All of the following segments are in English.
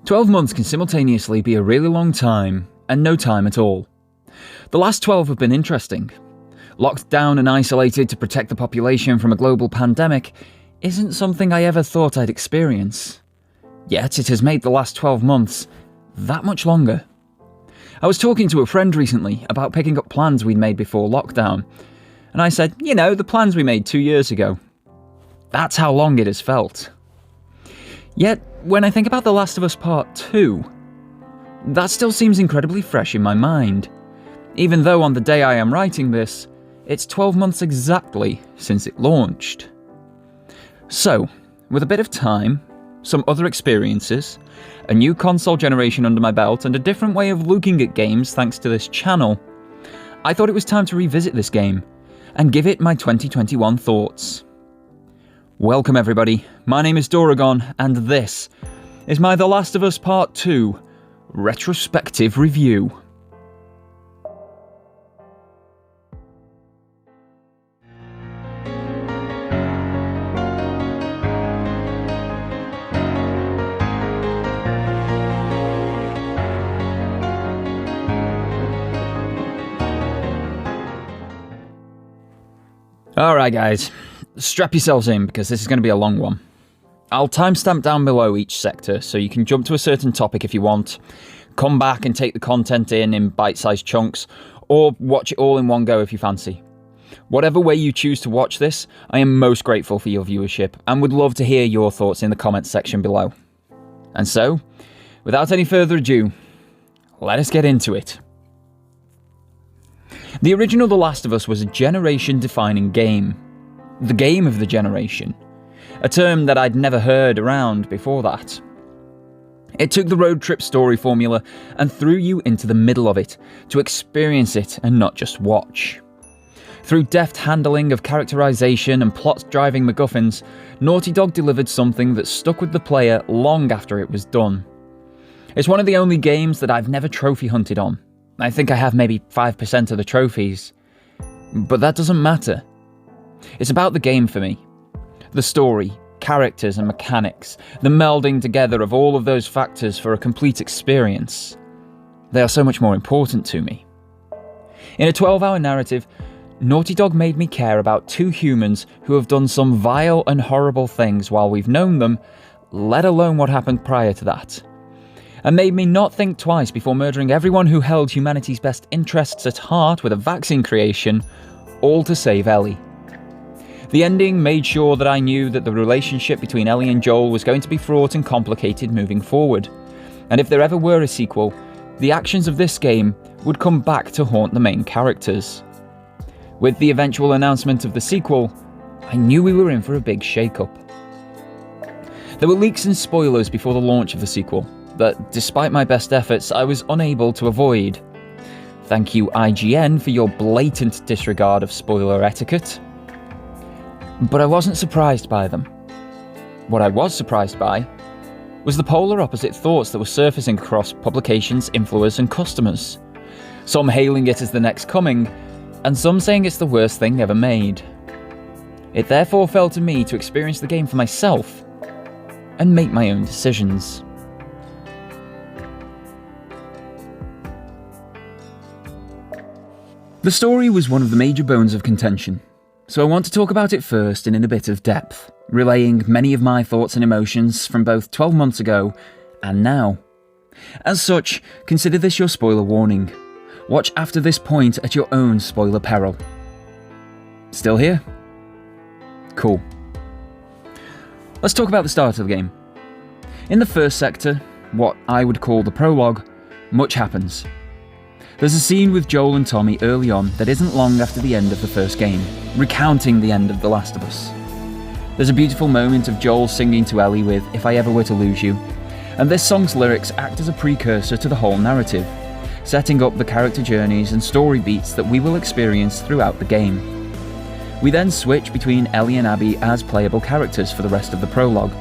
12 months can simultaneously be a really long time and no time at all. The last 12 have been interesting. Locked down and isolated to protect the population from a global pandemic isn't something I ever thought I'd experience. Yet it has made the last 12 months that much longer. I was talking to a friend recently about picking up plans we'd made before lockdown, and I said, the plans we made 2 years ago. That's how long it has felt. Yet, when I think about The Last of Us Part 2, that still seems incredibly fresh in my mind, even though on the day I am writing this, it's 12 months exactly since it launched. So, with a bit of time, some other experiences, a new console generation under my belt, and a different way of looking at games thanks to this channel, I thought it was time to revisit this game and give it my 2021 thoughts. Welcome everybody, my name is Doragon, and this is my The Last of Us Part 2 retrospective review. Alright guys, strap yourselves in because this is going to be a long one. I'll timestamp down below each sector so you can jump to a certain topic if you want, come back and take the content in bite-sized chunks, or watch it all in one go if you fancy. Whatever way you choose to watch this, I am most grateful for your viewership and would love to hear your thoughts in the comments section below. And so, without any further ado, let us get into it. The original The Last of Us was a generation-defining game. The game of the generation. A term that I'd never heard around before that. It took the road trip story formula and threw you into the middle of it, to experience it and not just watch. Through deft handling of characterization and plot-driving MacGuffins, Naughty Dog delivered something that stuck with the player long after it was done. It's one of the only games that I've never trophy hunted on. I think I have maybe 5% of the trophies. But that doesn't matter. It's about the game for me. The story, characters and mechanics, the melding together of all of those factors for a complete experience. They are so much more important to me. In a 12-hour narrative, Naughty Dog made me care about two humans who have done some vile and horrible things while we've known them, let alone what happened prior to that. And made me not think twice before murdering everyone who held humanity's best interests at heart with a vaccine creation, all to save Ellie. The ending made sure that I knew that the relationship between Ellie and Joel was going to be fraught and complicated moving forward, and if there ever were a sequel, the actions of this game would come back to haunt the main characters. With the eventual announcement of the sequel, I knew we were in for a big shake-up. There were leaks and spoilers before the launch of the sequel, that, despite my best efforts, I was unable to avoid. Thank you, IGN, for your blatant disregard of spoiler etiquette. But I wasn't surprised by them. What I was surprised by was the polar opposite thoughts that were surfacing across publications, influencers, and customers. Some hailing it as the next coming, and some saying it's the worst thing ever made. It therefore fell to me to experience the game for myself and make my own decisions. The story was one of the major bones of contention, so I want to talk about it first and in a bit of depth, relaying many of my thoughts and emotions from both 12 months ago and now. As such, consider this your spoiler warning. Watch after this point at your own spoiler peril. Still here? Cool. Let's talk about the start of the game. In the first sector, what I would call the prologue, much happens. There's a scene with Joel and Tommy early on that isn't long after the end of the first game, recounting the end of The Last of Us. There's a beautiful moment of Joel singing to Ellie with "If I Ever Were to Lose You," and this song's lyrics act as a precursor to the whole narrative, setting up the character journeys and story beats that we will experience throughout the game. We then switch between Ellie and Abby as playable characters for the rest of the prologue,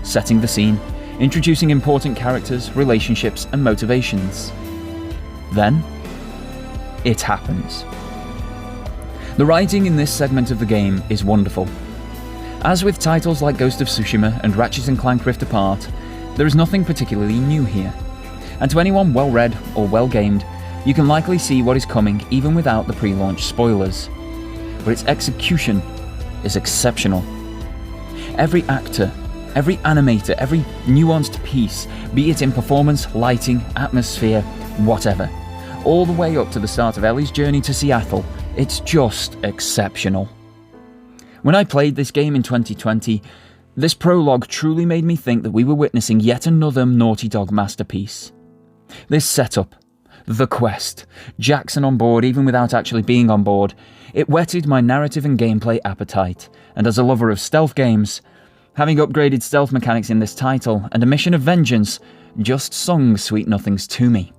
setting the scene, introducing important characters, relationships, and motivations. Then, it happens. The writing in this segment of the game is wonderful. As with titles like Ghost of Tsushima and Ratchet & Clank Rift Apart, There is nothing particularly new here, and to anyone well-read or well-gamed, you can likely see what is coming even without the pre-launch spoilers. But its execution is exceptional. Every actor, every animator, every nuanced piece, be it in performance, lighting, atmosphere, whatever, all the way up to the start of Ellie's journey to Seattle, it's just exceptional. When I played this game in 2020, this prologue truly made me think that we were witnessing yet another Naughty Dog masterpiece. This setup, the quest, Jackson on board even without actually being on board, it whetted my narrative and gameplay appetite, and as a lover of stealth games, having upgraded stealth mechanics in this title and a mission of vengeance just sung sweet nothings to me.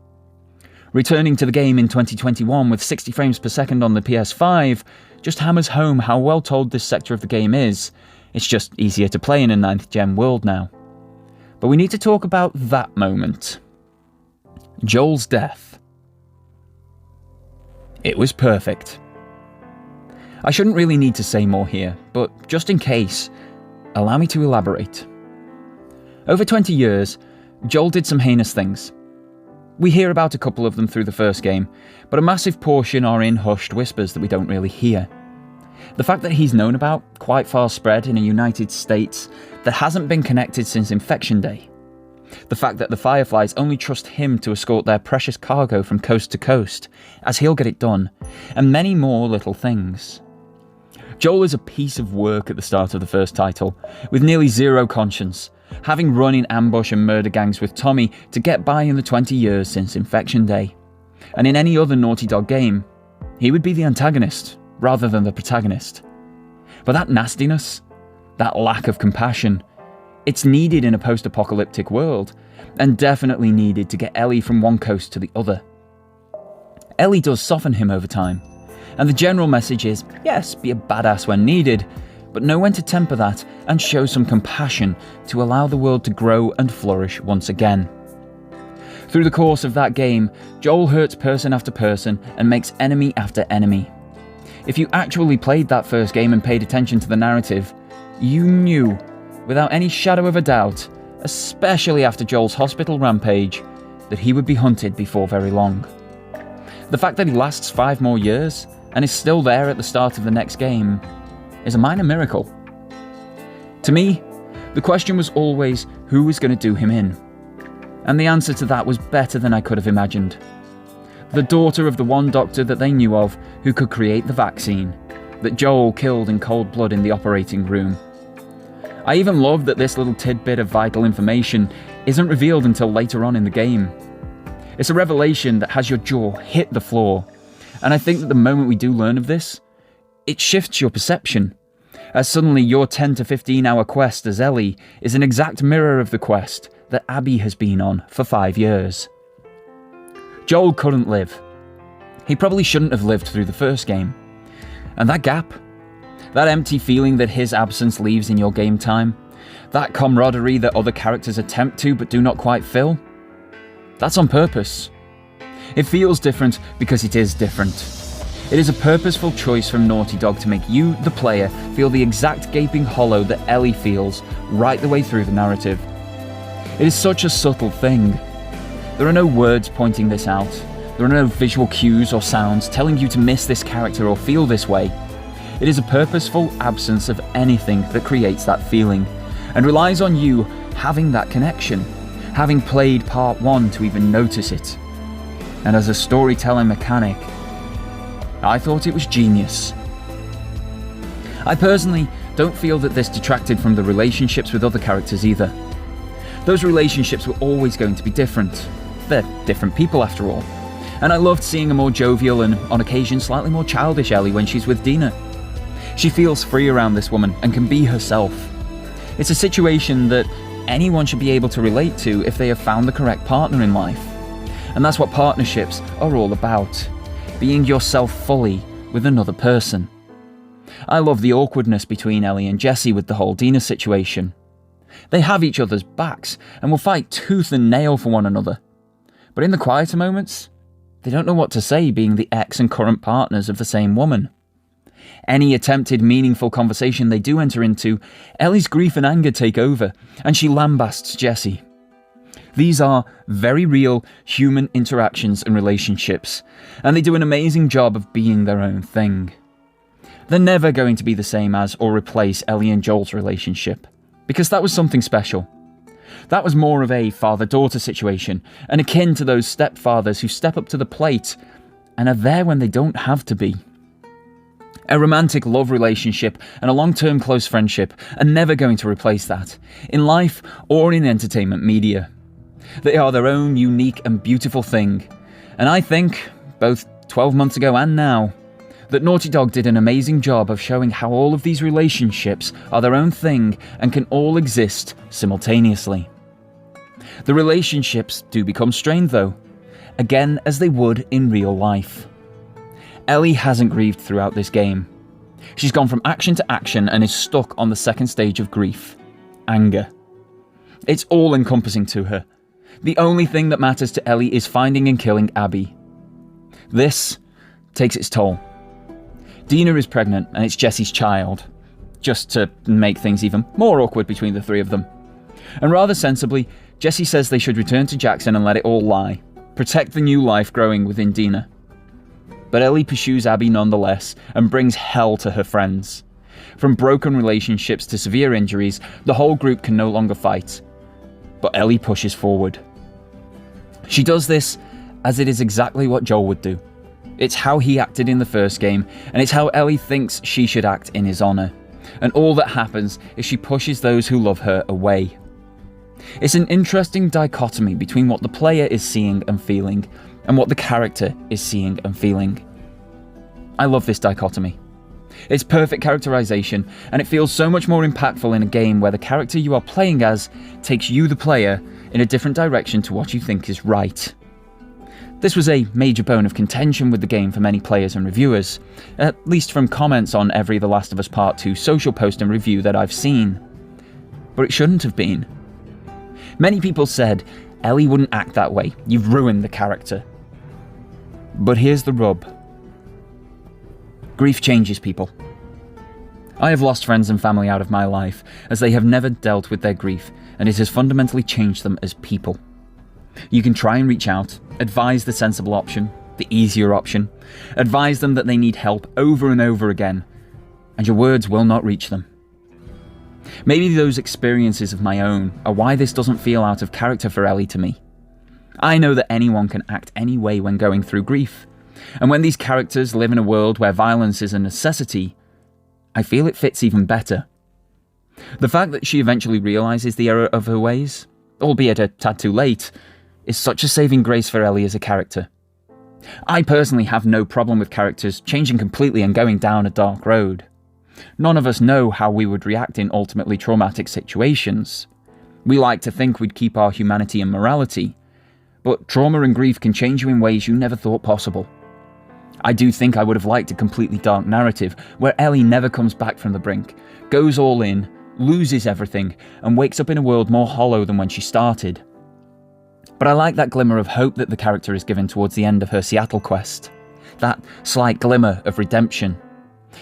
Returning to the game in 2021 with 60 frames per second on the PS5 just hammers home how well told this sector of the game is. It's just easier to play in a 9th gen world now. But we need to talk about that moment. Joel's death. It was perfect. I shouldn't really need to say more here, but just in case, allow me to elaborate. Over 20 years, Joel did some heinous things. We hear about a couple of them through the first game, but a massive portion are in hushed whispers that we don't really hear. The fact that he's known about, quite far spread in a United States that hasn't been connected since Infection Day. The fact that the Fireflies only trust him to escort their precious cargo from coast to coast, as he'll get it done, and many more little things. Joel is a piece of work at the start of the first title, with nearly zero conscience, having run in ambush and murder gangs with Tommy to get by in the 20 years since Infection Day. And in any other Naughty Dog game, he would be the antagonist, rather than the protagonist. But that nastiness, that lack of compassion, it's needed in a post-apocalyptic world, and definitely needed to get Ellie from one coast to the other. Ellie does soften him over time, and the general message is, yes, be a badass when needed, but know when to temper that and show some compassion to allow the world to grow and flourish once again. Through the course of that game, Joel hurts person after person and makes enemy after enemy. If you actually played that first game and paid attention to the narrative, you knew, without any shadow of a doubt, especially after Joel's hospital rampage, that he would be hunted before very long. The fact that he lasts 5 more years and is still there at the start of the next game is a minor miracle. To me, the question was always who was going to do him in, and the answer to that was better than I could have imagined. The daughter of the one doctor that they knew of who could create the vaccine, that Joel killed in cold blood in the operating room. I even love that this little tidbit of vital information isn't revealed until later on in the game. It's a revelation that has your jaw hit the floor, and I think that the moment we do learn of this, it shifts your perception, as suddenly your 10 to 15 hour quest as Ellie is an exact mirror of the quest that Abby has been on for 5 years. Joel couldn't live. He probably shouldn't have lived through the first game. And that gap, that empty feeling that his absence leaves in your game time, that camaraderie that other characters attempt to but do not quite fill, that's on purpose. It feels different because it is different. It is a purposeful choice from Naughty Dog to make you, the player, feel the exact gaping hollow that Ellie feels right the way through the narrative. It is such a subtle thing. There are no words pointing this out. There are no visual cues or sounds telling you to miss this character or feel this way. It is a purposeful absence of anything that creates that feeling, and relies on you having that connection, having played part 1 to even notice it. And as a storytelling mechanic, I thought it was genius. I personally don't feel that this detracted from the relationships with other characters either. Those relationships were always going to be different. They're different people after all. And I loved seeing a more jovial and, on occasion, slightly more childish Ellie when she's with Dina. She feels free around this woman and can be herself. It's a situation that anyone should be able to relate to if they have found the correct partner in life. And that's what partnerships are all about. Being yourself fully with another person. I love the awkwardness between Ellie and Jesse with the whole Dina situation. They have each other's backs and will fight tooth and nail for one another. But in the quieter moments, they don't know what to say being the ex and current partners of the same woman. Any attempted meaningful conversation they do enter into, Ellie's grief and anger take over, and she lambasts Jesse. These are very real human interactions and relationships, and they do an amazing job of being their own thing. They're never going to be the same as or replace Ellie and Joel's relationship, because that was something special. That was more of a father-daughter situation, and akin to those stepfathers who step up to the plate and are there when they don't have to be. A romantic love relationship and a long-term close friendship are never going to replace that, in life or in entertainment media. They are their own unique and beautiful thing, and I think, both 12 months ago and now, that Naughty Dog did an amazing job of showing how all of these relationships are their own thing and can all exist simultaneously. The relationships do become strained though, again as they would in real life. Ellie hasn't grieved throughout this game. She's gone from action to action and is stuck on the second stage of grief, anger. It's all encompassing to her. The only thing that matters to Ellie is finding and killing Abby. This takes its toll. Dina is pregnant and it's Jesse's child, just to make things even more awkward between the three of them. And rather sensibly, Jesse says they should return to Jackson and let it all lie, protect the new life growing within Dina. But Ellie pursues Abby nonetheless and brings hell to her friends. From broken relationships to severe injuries, the whole group can no longer fight. But Ellie pushes forward. She does this as it is exactly what Joel would do. It's how he acted in the first game, and it's how Ellie thinks she should act in his honour. And all that happens is she pushes those who love her away. It's an interesting dichotomy between what the player is seeing and feeling, and what the character is seeing and feeling. I love this dichotomy. It's perfect characterization, and it feels so much more impactful in a game where the character you are playing as takes you, the player, in a different direction to what you think is right. This was a major bone of contention with the game for many players and reviewers, at least from comments on every The Last of Us Part 2 social post and review that I've seen. But it shouldn't have been. Many people said, Ellie wouldn't act that way, you've ruined the character. But here's the rub. Grief changes people. I have lost friends and family out of my life, as they have never dealt with their grief, and it has fundamentally changed them as people. You can try and reach out, advise the sensible option, the easier option, advise them that they need help over and over again, and your words will not reach them. Maybe those experiences of my own are why this doesn't feel out of character for Ellie to me. I know that anyone can act any way when going through grief, and when these characters live in a world where violence is a necessity, I feel it fits even better. The fact that she eventually realises the error of her ways, albeit a tad too late, is such a saving grace for Ellie as a character. I personally have no problem with characters changing completely and going down a dark road. None of us know how we would react in ultimately traumatic situations. We like to think we'd keep our humanity and morality, but trauma and grief can change you in ways you never thought possible. I do think I would have liked a completely dark narrative where Ellie never comes back from the brink, goes all in, loses everything, and wakes up in a world more hollow than when she started. But I like that glimmer of hope that the character is given towards the end of her Seattle quest. That slight glimmer of redemption.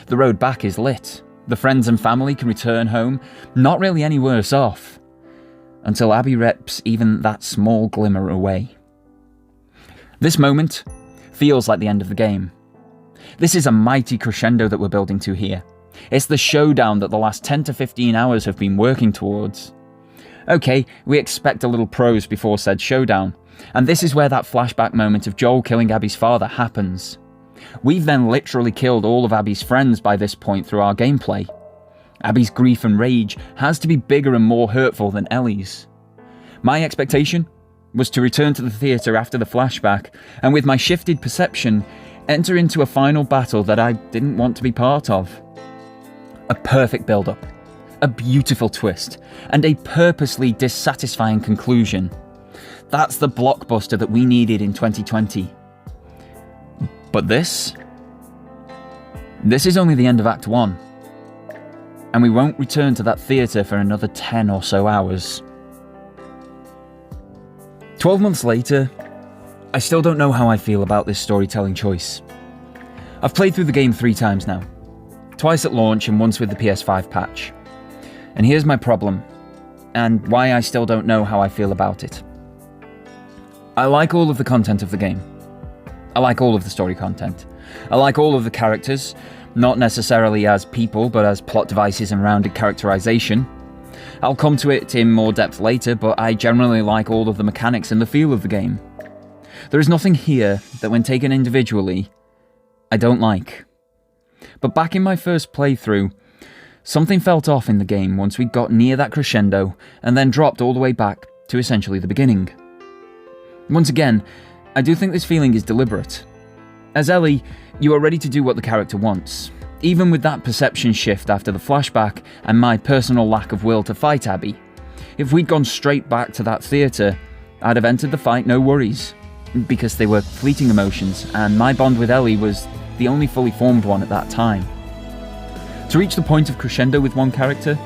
The road back is lit. The friends and family can return home, not really any worse off, until Abby rips even that small glimmer away. This moment feels like the end of the game. This is a mighty crescendo that we're building to here. It's the showdown that the last 10 to 15 hours have been working towards. Okay, we expect a little prose before said showdown, and this is where that flashback moment of Joel killing Abby's father happens. We've then literally killed all of Abby's friends by this point through our gameplay. Abby's grief and rage has to be bigger and more hurtful than Ellie's. My expectation was to return to the theatre after the flashback, and with my shifted perception, enter into a final battle that I didn't want to be part of. A perfect build-up, a beautiful twist, and a purposely dissatisfying conclusion. That's the blockbuster that we needed in 2020. But this is only the end of Act 1. And we won't return to that theatre for another 10 or so hours. 12 months later, I still don't know how I feel about this storytelling choice. I've played through the game 3 times now. Twice at launch and once with the PS5 patch. And here's my problem, and why I still don't know how I feel about it. I like all of the content of the game. I like all of the story content. I like all of the characters, not necessarily as people, but as plot devices and rounded characterization. I'll come to it in more depth later, but I generally like all of the mechanics and the feel of the game. There is nothing here that, when taken individually, I don't like. But back in my first playthrough, something felt off in the game once we got near that crescendo and then dropped all the way back to essentially the beginning. Once again, I do think this feeling is deliberate. As Ellie, you are ready to do what the character wants, even with that perception shift after the flashback and my personal lack of will to fight Abby. If we'd gone straight back to that theatre, I'd have entered the fight no worries, because they were fleeting emotions and my bond with Ellie was the only fully formed one at that time. To reach the point of crescendo with one character,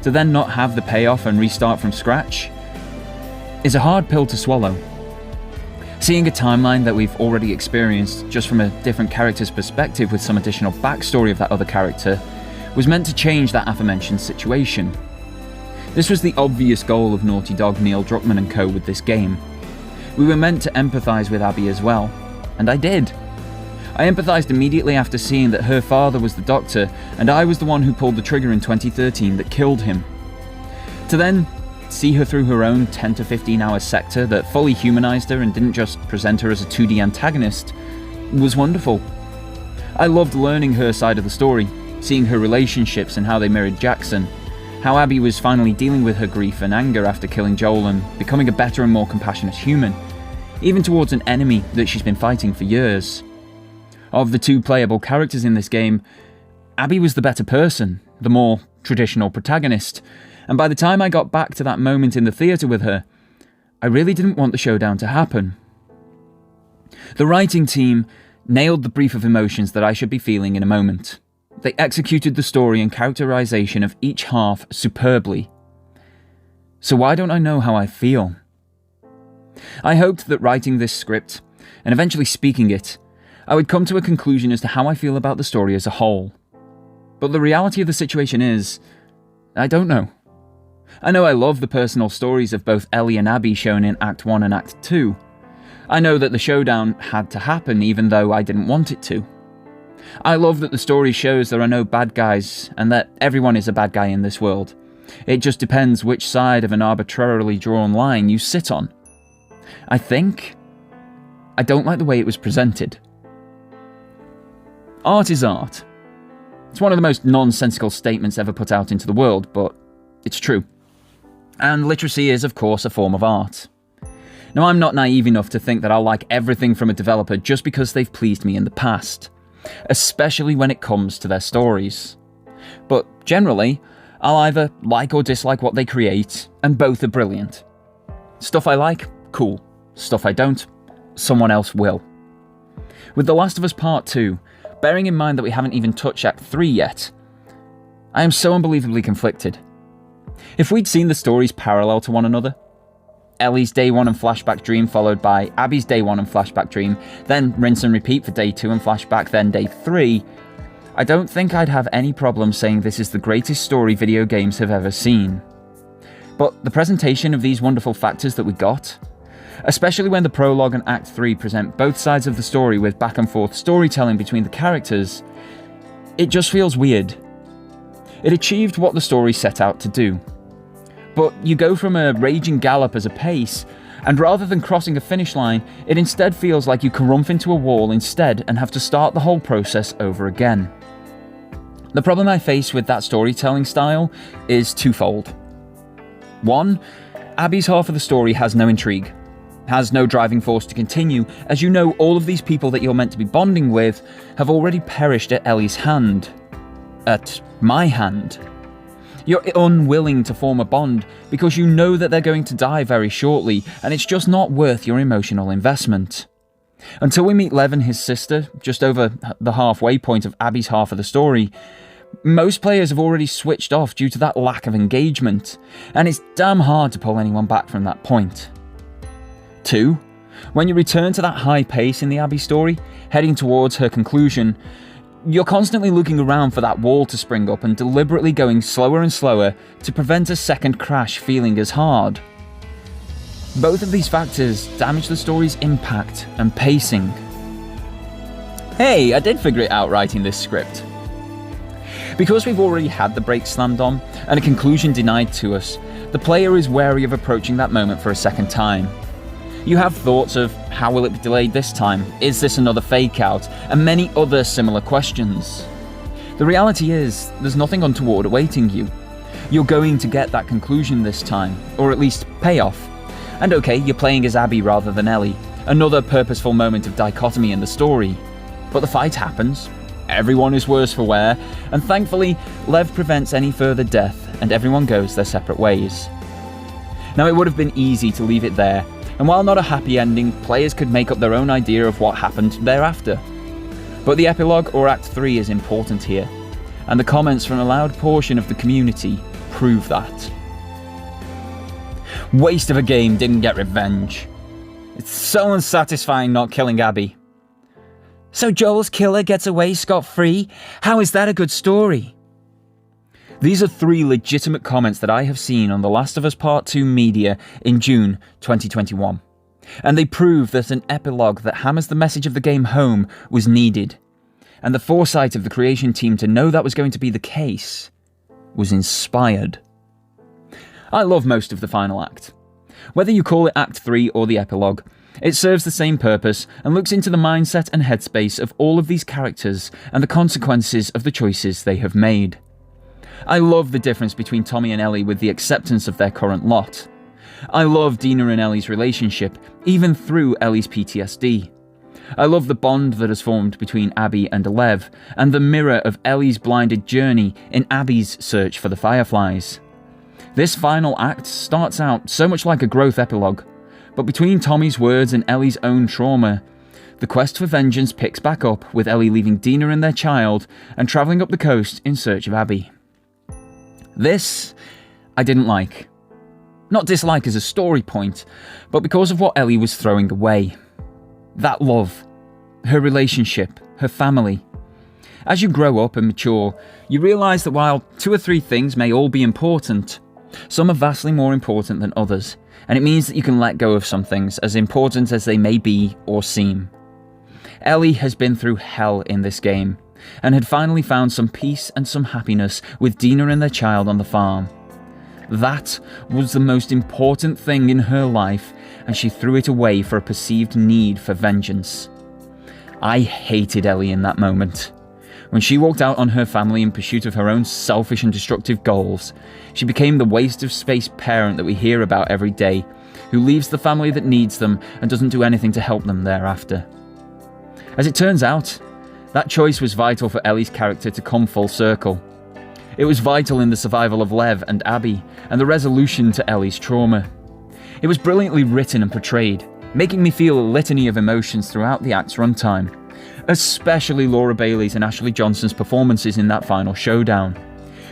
to then not have the payoff and restart from scratch, is a hard pill to swallow. Seeing a timeline that we've already experienced just from a different character's perspective with some additional backstory of that other character was meant to change that aforementioned situation. This was the obvious goal of Naughty Dog, Neil Druckmann and co with this game. We were meant to empathise with Abby as well, and I did. I empathised immediately after seeing that her father was the doctor and I was the one who pulled the trigger in 2013 that killed him. To then see her through her own 10 to 15 hour sector that fully humanised her and didn't just present her as a 2D antagonist was wonderful. I loved learning her side of the story, seeing her relationships and how they mirrored Jackson, how Abby was finally dealing with her grief and anger after killing Joel and becoming a better and more compassionate human, even towards an enemy that she's been fighting for years. Of the two playable characters in this game, Abby was the better person, the more traditional protagonist, and by the time I got back to that moment in the theatre with her, I really didn't want the showdown to happen. The writing team nailed the brief of emotions that I should be feeling in a moment. They executed the story and characterization of each half superbly. So why don't I know how I feel? I hoped that writing this script, and eventually speaking it, I would come to a conclusion as to how I feel about the story as a whole. But the reality of the situation is, I don't know. I know I love the personal stories of both Ellie and Abby shown in Act 1 and Act 2. I know that the showdown had to happen even though I didn't want it to. I love that the story shows there are no bad guys and that everyone is a bad guy in this world. It just depends which side of an arbitrarily drawn line you sit on. I don't like the way it was presented. Art is art. It's one of the most nonsensical statements ever put out into the world, but it's true. And literacy is, of course, a form of art. Now, I'm not naive enough to think that I'll like everything from a developer just because they've pleased me in the past, especially when it comes to their stories. But generally, I'll either like or dislike what they create, and both are brilliant. Stuff I like, cool. Stuff I don't, someone else will. With The Last of Us Part 2, bearing in mind that we haven't even touched Act 3 yet, I am so unbelievably conflicted. If we'd seen the stories parallel to one another, Ellie's Day 1 and flashback dream followed by Abby's Day 1 and flashback dream, then rinse and repeat for Day 2 and flashback, then Day 3, I don't think I'd have any problem saying this is the greatest story video games have ever seen. But the presentation of these wonderful factors that we got, especially when the prologue and Act 3 present both sides of the story with back and forth storytelling between the characters, it just feels weird. It achieved what the story set out to do. But you go from a raging gallop as a pace, and rather than crossing a finish line, it instead feels like you carump into a wall instead and have to start the whole process over again. The problem I face with that storytelling style is twofold. One, Abby's half of the story has no intrigue, has no driving force to continue, as you know all of these people that you're meant to be bonding with have already perished at Ellie's hand. At my hand. You're unwilling to form a bond because you know that they're going to die very shortly, and it's just not worth your emotional investment. Until we meet Lev and his sister, just over the halfway point of Abby's half of the story, most players have already switched off due to that lack of engagement, and it's damn hard to pull anyone back from that point. 2. When you return to that high pace in the Abby story, heading towards her conclusion, you're constantly looking around for that wall to spring up and deliberately going slower and slower to prevent a second crash feeling as hard. Both of these factors damage the story's impact and pacing. Hey, I did figure it out writing this script. Because we've already had the brakes slammed on and a conclusion denied to us, the player is wary of approaching that moment for a second time. You have thoughts of how will it be delayed this time, is this another fake out, and many other similar questions. The reality is, there's nothing untoward awaiting you. You're going to get that conclusion this time, or at least payoff. And okay, you're playing as Abby rather than Ellie, another purposeful moment of dichotomy in the story. But the fight happens, everyone is worse for wear, and thankfully, Lev prevents any further death and everyone goes their separate ways. Now it would have been easy to leave it there, and while not a happy ending, players could make up their own idea of what happened thereafter. But the epilogue or Act 3 is important here, and the comments from a loud portion of the community prove that. Waste of a game, didn't get revenge. It's so unsatisfying not killing Abby. So Joel's killer gets away scot-free? How is that a good story? These are 3 legitimate comments that I have seen on The Last of Us Part 2 media in June 2021. And they prove that an epilogue that hammers the message of the game home was needed. And the foresight of the creation team to know that was going to be the case was inspired. I love most of the final act. Whether you call it Act 3 or the epilogue, it serves the same purpose and looks into the mindset and headspace of all of these characters and the consequences of the choices they have made. I love the difference between Tommy and Ellie with the acceptance of their current lot. I love Dina and Ellie's relationship, even through Ellie's PTSD. I love the bond that has formed between Abby and Lev, and the mirror of Ellie's blinded journey in Abby's search for the Fireflies. This final act starts out so much like a growth epilogue, but between Tommy's words and Ellie's own trauma, the quest for vengeance picks back up with Ellie leaving Dina and their child and travelling up the coast in search of Abby. This, I didn't like. Not dislike as a story point, but because of what Ellie was throwing away. That love, her relationship, her family. As you grow up and mature, you realise that while 2 or 3 things may all be important, some are vastly more important than others, and it means that you can let go of some things, as important as they may be or seem. Ellie has been through hell in this game, and had finally found some peace and some happiness with Dina and their child on the farm. That was the most important thing in her life, and she threw it away for a perceived need for vengeance. I hated Ellie in that moment. When she walked out on her family in pursuit of her own selfish and destructive goals, she became the waste of space parent that we hear about every day, who leaves the family that needs them and doesn't do anything to help them thereafter. As it turns out, that choice was vital for Ellie's character to come full circle. It was vital in the survival of Lev and Abby, and the resolution to Ellie's trauma. It was brilliantly written and portrayed, making me feel a litany of emotions throughout the act's runtime, especially Laura Bailey's and Ashley Johnson's performances in that final showdown,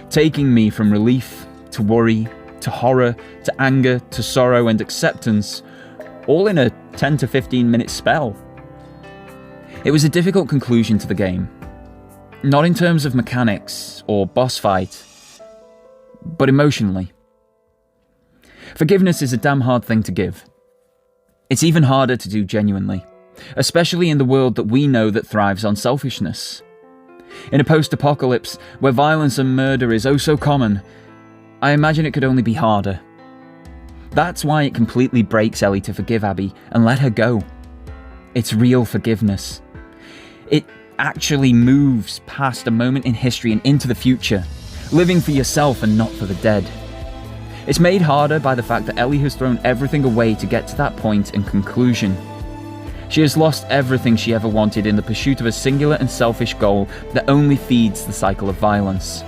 taking me from relief to worry to horror to anger to sorrow and acceptance, all in a 10 to 15 minute spell. It was a difficult conclusion to the game, not in terms of mechanics or boss fight, but emotionally. Forgiveness is a damn hard thing to give. It's even harder to do genuinely, especially in the world that we know that thrives on selfishness. In a post-apocalypse where violence and murder is oh so common, I imagine it could only be harder. That's why it completely breaks Ellie to forgive Abby and let her go. It's real forgiveness. It actually moves past a moment in history and into the future, living for yourself and not for the dead. It's made harder by the fact that Ellie has thrown everything away to get to that point and conclusion. She has lost everything she ever wanted in the pursuit of a singular and selfish goal that only feeds the cycle of violence.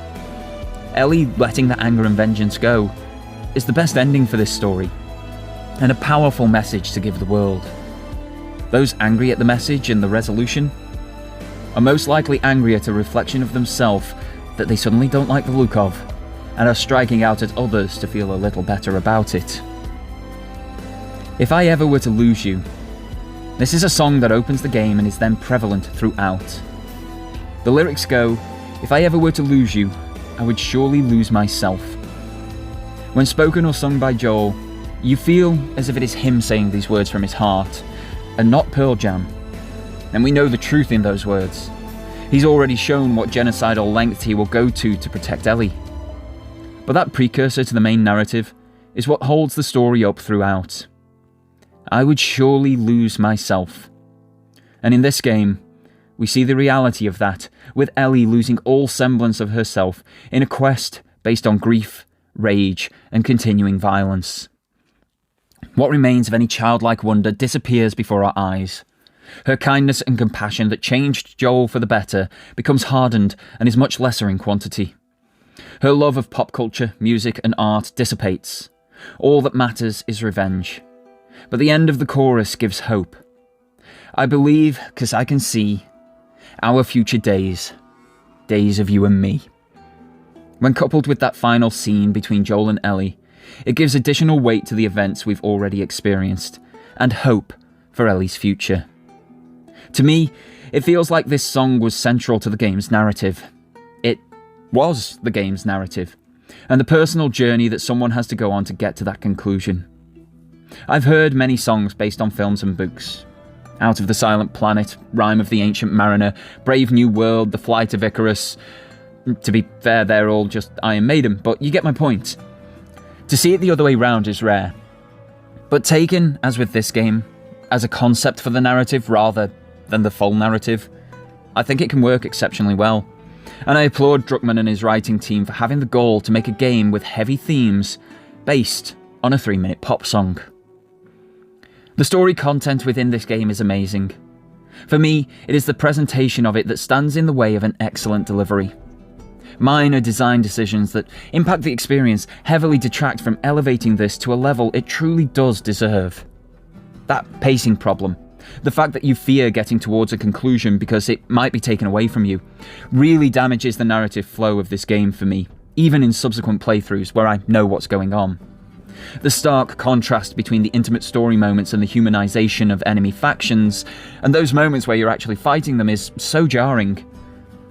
Ellie letting that anger and vengeance go is the best ending for this story, and a powerful message to give the world. Those angry at the message and the resolution are most likely angry at a reflection of themselves that they suddenly don't like the look of, and are striking out at others to feel a little better about it. If I ever were to lose you, this is a song that opens the game and is then prevalent throughout. The lyrics go, "If I ever were to lose you, I would surely lose myself." When spoken or sung by Joel, You feel as if it is him saying these words from his heart, and not Pearl Jam. And we know the truth in those words. He's already shown what genocidal lengths he will go to protect Ellie. But that precursor to the main narrative is what holds the story up throughout. I would surely lose myself. And in this game, we see the reality of that, with Ellie losing all semblance of herself in a quest based on grief, rage, and continuing violence. What remains of any childlike wonder disappears before our eyes. Her kindness and compassion that changed Joel for the better becomes hardened and is much lesser in quantity. Her love of pop culture, music, and art dissipates. All that matters is revenge. But the end of the chorus gives hope. I believe, 'cause I can see, our future days. Days of you and me. When coupled with that final scene between Joel and Ellie, it gives additional weight to the events we've already experienced, and hope for Ellie's future. To me, it feels like this song was central to the game's narrative. It was the game's narrative, and the personal journey that someone has to go on to get to that conclusion. I've heard many songs based on films and books. Out of the Silent Planet, Rime of the Ancient Mariner, Brave New World, The Flight of Icarus. To be fair, they're all just Iron Maiden, but you get my point. To see it the other way round is rare. But taken, as with this game, as a concept for the narrative rather than the full narrative, I think it can work exceptionally well. And I applaud Druckmann and his writing team for having the goal to make a game with heavy themes based on a 3-minute pop song. The story content within this game is amazing. For me, it is the presentation of it that stands in the way of an excellent delivery. Minor design decisions that impact the experience heavily detract from elevating this to a level it truly does deserve. That pacing problem, the fact that you fear getting towards a conclusion because it might be taken away from you, really damages the narrative flow of this game for me, even in subsequent playthroughs where I know what's going on. The stark contrast between the intimate story moments and the humanization of enemy factions, and those moments where you're actually fighting them, is so jarring.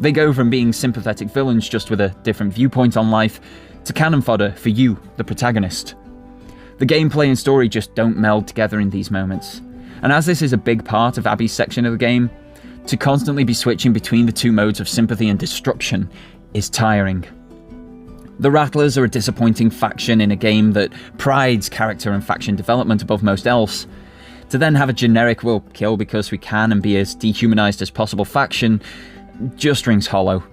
They go from being sympathetic villains just with a different viewpoint on life, to cannon fodder for you, the protagonist. The gameplay and story just don't meld together in these moments, and as this is a big part of Abby's section of the game, to constantly be switching between the two modes of sympathy and destruction is tiring. The Rattlers are a disappointing faction in a game that prides character and faction development above most else. To then have a generic "we'll kill because we can and be as dehumanized as possible" faction just rings hollow.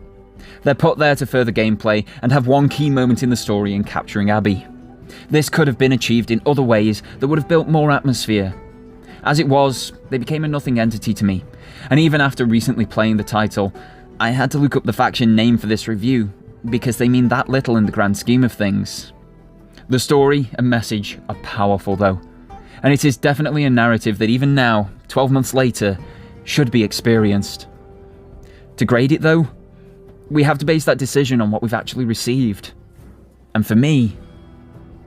They're put there to further gameplay and have one key moment in the story in capturing Abby. This could have been achieved in other ways that would have built more atmosphere. As it was, they became a nothing entity to me, and even after recently playing the title, I had to look up the faction name for this review, because they mean that little in the grand scheme of things. The story and message are powerful though, and it is definitely a narrative that even now, 12 months later, should be experienced. To grade it though, we have to base that decision on what we've actually received. And for me,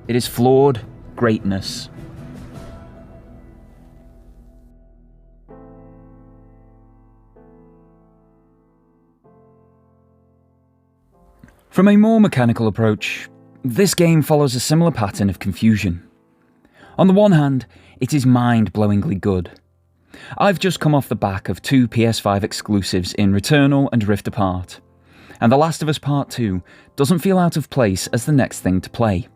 it is flawed greatness. From a more mechanical approach, this game follows a similar pattern of confusion. On the one hand, it is mind-blowingly good. I've just come off the back of 2 PS5 exclusives in Returnal and Rift Apart, and The Last of Us Part 2 doesn't feel out of place as the next thing to play.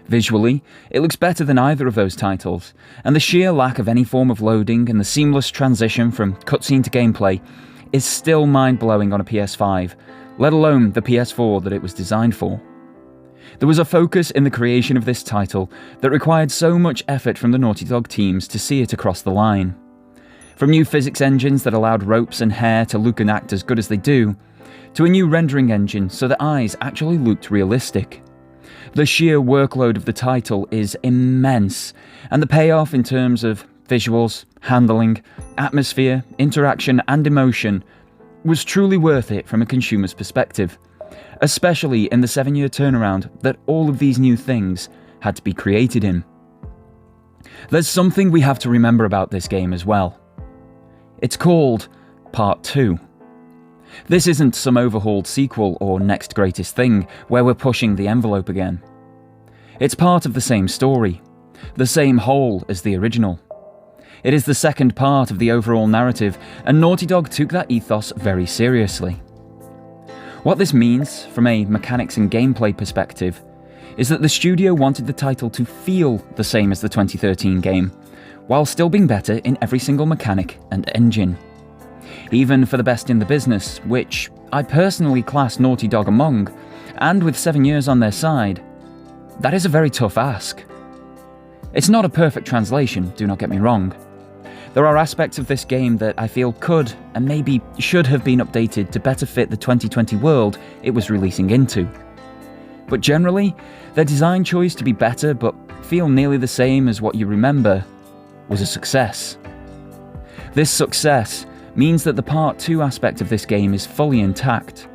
Visually, it looks better than either of those titles, and the sheer lack of any form of loading and the seamless transition from cutscene to gameplay is still mind-blowing on a PS5, let alone the PS4 that it was designed for. There was a focus in the creation of this title that required so much effort from the Naughty Dog teams to see it across the line. From new physics engines that allowed ropes and hair to look and act as good as they do, to a new rendering engine so that eyes actually looked realistic. The sheer workload of the title is immense, and the payoff in terms of visuals, handling, atmosphere, interaction, and emotion was truly worth it from a consumer's perspective, especially in the 7-year turnaround that all of these new things had to be created in. There's something we have to remember about this game as well. It's called Part 2. This isn't some overhauled sequel or next greatest thing where we're pushing the envelope again. It's part of the same story, the same whole as the original. It is the second part of the overall narrative, and Naughty Dog took that ethos very seriously. What this means, from a mechanics and gameplay perspective, is that the studio wanted the title to feel the same as the 2013 game, while still being better in every single mechanic and engine. Even for the best in the business, which I personally class Naughty Dog among, and with 7 years on their side, that is a very tough ask. It's not a perfect translation, do not get me wrong. There are aspects of this game that I feel could, and maybe should have been updated to better fit the 2020 world it was releasing into. But generally, their design choice to be better but feel nearly the same as what you remember was a success. This success means that the Part 2 aspect of this game is fully intact.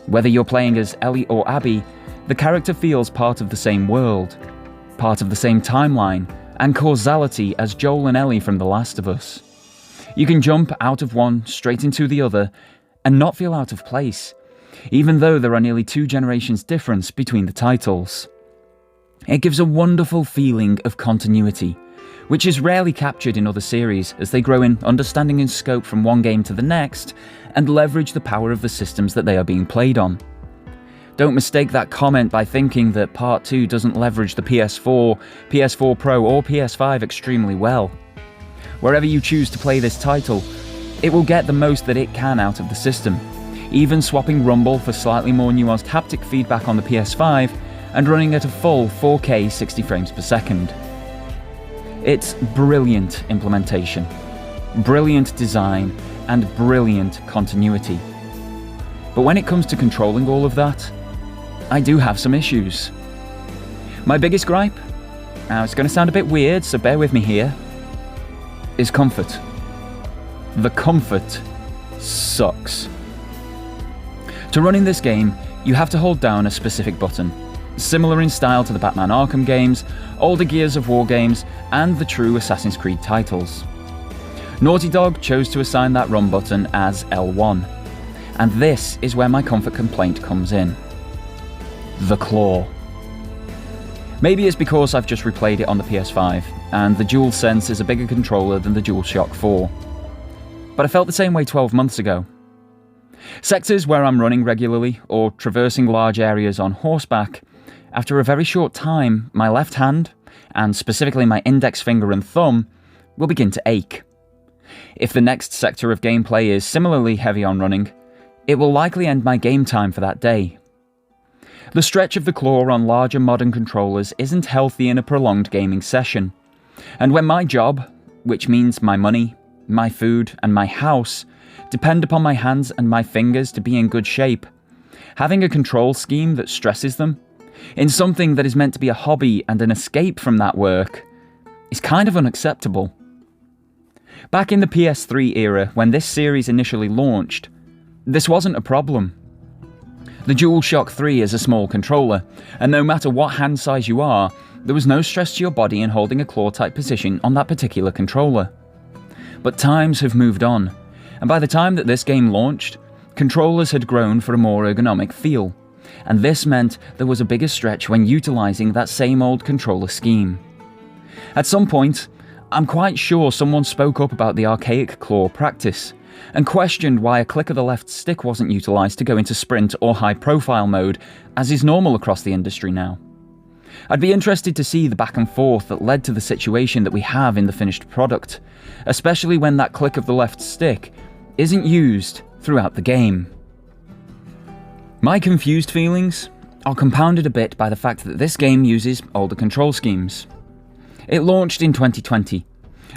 Whether you're playing as Ellie or Abby, the character feels part of the same world, part of the same timeline, and causality as Joel and Ellie from The Last of Us. You can jump out of one straight into the other and not feel out of place, even though there are nearly 2 generations difference between the titles. It gives a wonderful feeling of continuity, which is rarely captured in other series as they grow in understanding and scope from one game to the next and leverage the power of the systems that they are being played on. Don't mistake that comment by thinking that Part 2 doesn't leverage the PS4, PS4 Pro or PS5 extremely well. Wherever you choose to play this title, it will get the most that it can out of the system, even swapping rumble for slightly more nuanced haptic feedback on the PS5 and running at a full 4K 60 frames per second. It's brilliant implementation, brilliant design, and brilliant continuity. But when it comes to controlling all of that, I do have some issues. My biggest gripe, now it's going to sound a bit weird, so bear with me here, is comfort. The comfort sucks. To run in this game, you have to hold down a specific button, similar in style to the Batman Arkham games, older Gears of War games, and the true Assassin's Creed titles. Naughty Dog chose to assign that run button as L1, and this is where my comfort complaint comes in. The claw. Maybe it's because I've just replayed it on the PS5, and the DualSense is a bigger controller than the DualShock 4. But I felt the same way 12 months ago. Sectors where I'm running regularly, or traversing large areas on horseback, after a very short time, my left hand, and specifically my index finger and thumb, will begin to ache. If the next sector of gameplay is similarly heavy on running, it will likely end my game time for that day. The stretch of the claw on larger modern controllers isn't healthy in a prolonged gaming session, and when my job, which means my money, my food, and my house, depend upon my hands and my fingers to be in good shape, having a control scheme that stresses them, in something that is meant to be a hobby and an escape from that work, is kind of unacceptable. Back in the PS3 era, when this series initially launched, this wasn't a problem. The DualShock 3 is a small controller, and no matter what hand size you are, there was no stress to your body in holding a claw-type position on that particular controller. But times have moved on, and by the time that this game launched, controllers had grown for a more ergonomic feel, and this meant there was a bigger stretch when utilising that same old controller scheme. At some point, I'm quite sure someone spoke up about the archaic claw practice, and questioned why a click of the left stick wasn't utilised to go into sprint or high profile mode, as is normal across the industry now. I'd be interested to see the back and forth that led to the situation that we have in the finished product, especially when that click of the left stick isn't used throughout the game. My confused feelings are compounded a bit by the fact that this game uses older control schemes. It launched in 2020,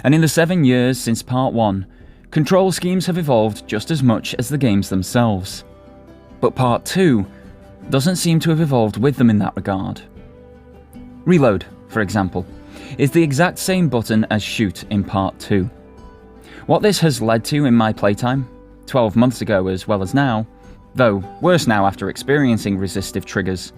and in the 7 years since Part 1, control schemes have evolved just as much as the games themselves. But Part 2 doesn't seem to have evolved with them in that regard. Reload, for example, is the exact same button as shoot in Part 2. What this has led to in my playtime, 12 months ago as well as now, though worse now after experiencing resistive triggers,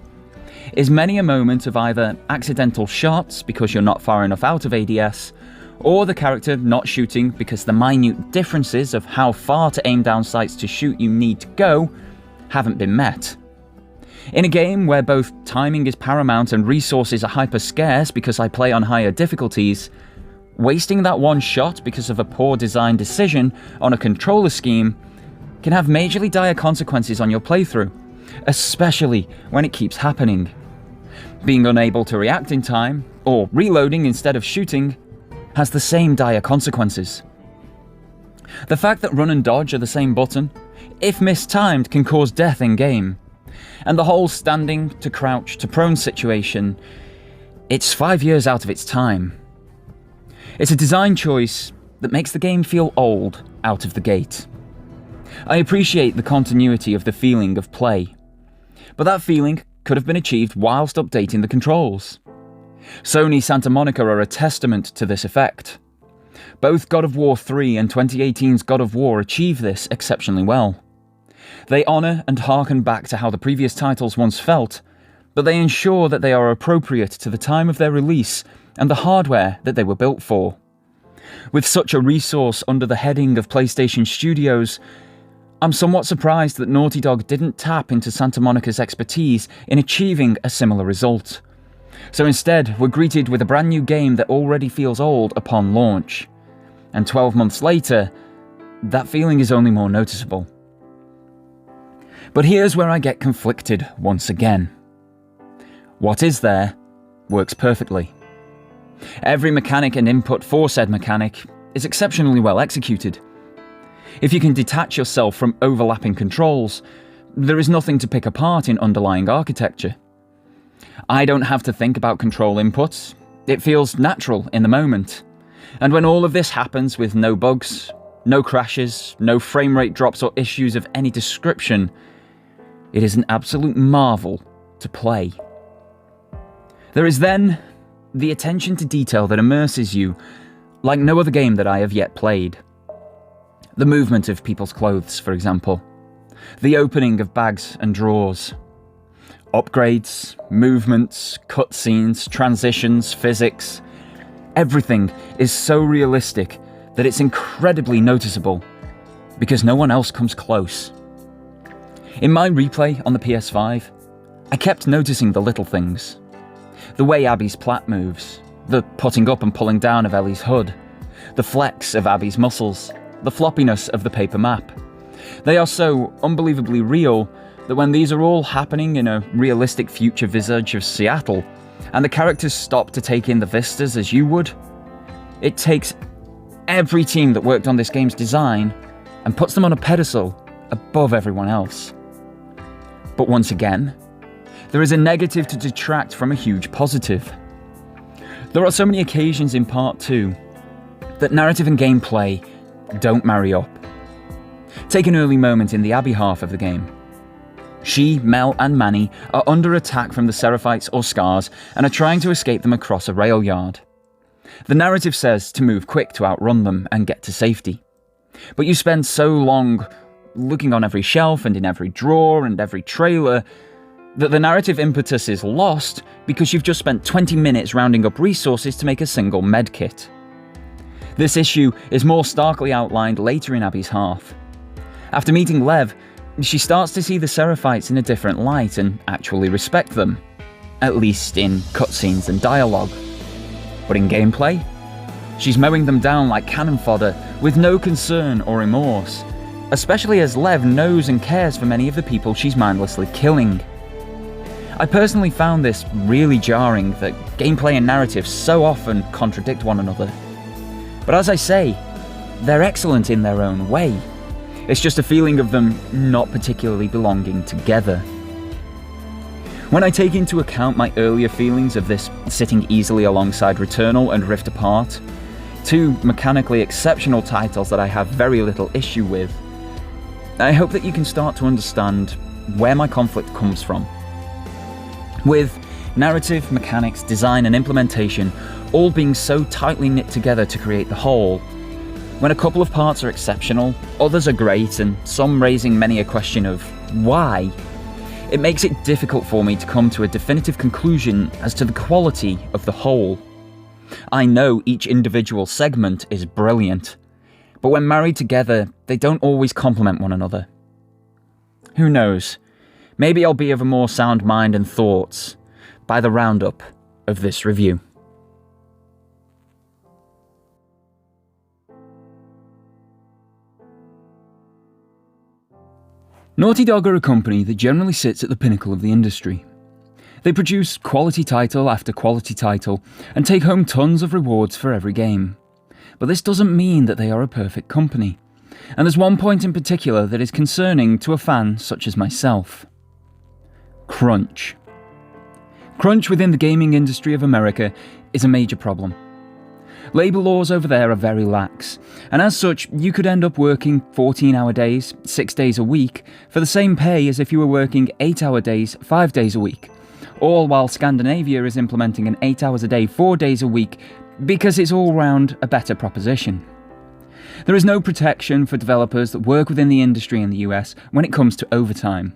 is many a moment of either accidental shots because you're not far enough out of ADS, or the character not shooting because the minute differences of how far to aim down sights to shoot you need to go haven't been met. In a game where both timing is paramount and resources are hyper scarce because I play on higher difficulties, wasting that one shot because of a poor design decision on a controller scheme can have majorly dire consequences on your playthrough, especially when it keeps happening. Being unable to react in time, or reloading instead of shooting, has the same dire consequences. The fact that run and dodge are the same button, if mistimed, can cause death in-game. And the whole standing to crouch to prone situation, it's 5 years out of its time. It's a design choice that makes the game feel old out of the gate. I appreciate the continuity of the feeling of play, but that feeling could have been achieved whilst updating the controls. Sony Santa Monica are a testament to this effect. Both God of War 3 and 2018's God of War achieve this exceptionally well. They honour and harken back to how the previous titles once felt, but they ensure that they are appropriate to the time of their release and the hardware that they were built for. With such a resource under the heading of PlayStation Studios, I'm somewhat surprised that Naughty Dog didn't tap into Santa Monica's expertise in achieving a similar result. So instead, we're greeted with a brand new game that already feels old upon launch. And 12 months later, that feeling is only more noticeable. But here's where I get conflicted once again. What is there works perfectly. Every mechanic and input for said mechanic is exceptionally well executed. If you can detach yourself from overlapping controls, there is nothing to pick apart in underlying architecture. I don't have to think about control inputs. It feels natural in the moment. And when all of this happens with no bugs, no crashes, no frame rate drops or issues of any description, it is an absolute marvel to play. There is then the attention to detail that immerses you like no other game that I have yet played. The movement of people's clothes, for example. The opening of bags and drawers. Upgrades, movements, cutscenes, transitions, physics. Everything is so realistic that it's incredibly noticeable, because no one else comes close. In my replay on the PS5, I kept noticing the little things. The way Abby's plait moves, the putting up and pulling down of Ellie's hood, the flex of Abby's muscles, the floppiness of the paper map. They are so unbelievably real that when these are all happening in a realistic future visage of Seattle, and the characters stop to take in the vistas as you would, it takes every team that worked on this game's design and puts them on a pedestal above everyone else. But once again, there is a negative to detract from a huge positive. There are so many occasions in Part 2 that narrative and gameplay don't marry up. Take an early moment in the Abby half of the game. She, Mel and Manny are under attack from the Seraphites or Scars and are trying to escape them across a rail yard. The narrative says to move quick to outrun them and get to safety. But you spend so long looking on every shelf and in every drawer and every trailer that the narrative impetus is lost because you've just spent 20 minutes rounding up resources to make a single medkit. This issue is more starkly outlined later in Abby's half. After meeting Lev, she starts to see the Seraphites in a different light and actually respect them, at least in cutscenes and dialogue. But in gameplay, she's mowing them down like cannon fodder with no concern or remorse, especially as Lev knows and cares for many of the people she's mindlessly killing. I personally found this really jarring that gameplay and narrative so often contradict one another. But as I say, they're excellent in their own way. It's just a feeling of them not particularly belonging together. When I take into account my earlier feelings of this sitting easily alongside Returnal and Rift Apart, two mechanically exceptional titles that I have very little issue with, I hope that you can start to understand where my conflict comes from. With narrative, mechanics, design and implementation all being so tightly knit together to create the whole, when a couple of parts are exceptional, others are great, and some raising many a question of why, it makes it difficult for me to come to a definitive conclusion as to the quality of the whole. I know each individual segment is brilliant, but when married together, they don't always complement one another. Who knows? maybe I'll be of a more sound mind and thoughts by the roundup of this review. Naughty Dog are a company that generally sits at the pinnacle of the industry. They produce quality title after quality title and take home tons of rewards for every game. But this doesn't mean that they are a perfect company. And there's one point in particular that is concerning to a fan such as myself. Crunch. Crunch within the gaming industry of America is a major problem. Labour laws over there are very lax, and as such, you could end up working 14-hour days, 6 days a week, for the same pay as if you were working 8-hour days, 5 days a week. All while Scandinavia is implementing an 8 hours a day, 4 days a week, because it's all round a better proposition. There is no protection for developers that work within the industry in the US when it comes to overtime.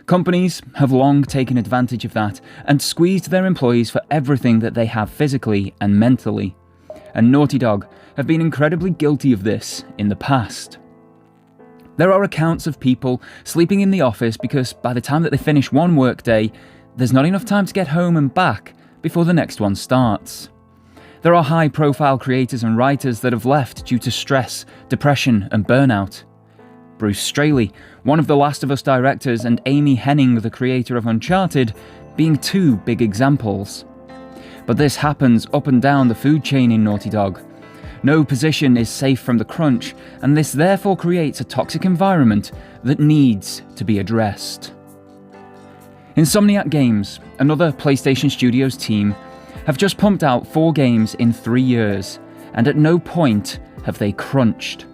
Companies have long taken advantage of that and squeezed their employees for everything that they have physically and mentally. And Naughty Dog have been incredibly guilty of this in the past. There are accounts of people sleeping in the office because by the time that they finish one workday, there's not enough time to get home and back before the next one starts. There are high-profile creators and writers that have left due to stress, depression, and burnout. Bruce Straley, one of the Last of Us directors, and Amy Hennig, the creator of Uncharted, being two big examples. But this happens up and down the food chain in Naughty Dog. No position is safe from the crunch, and this therefore creates a toxic environment that needs to be addressed. Insomniac Games, another PlayStation Studios team, have just pumped out 4 games in 3 years, and at no point have they crunched.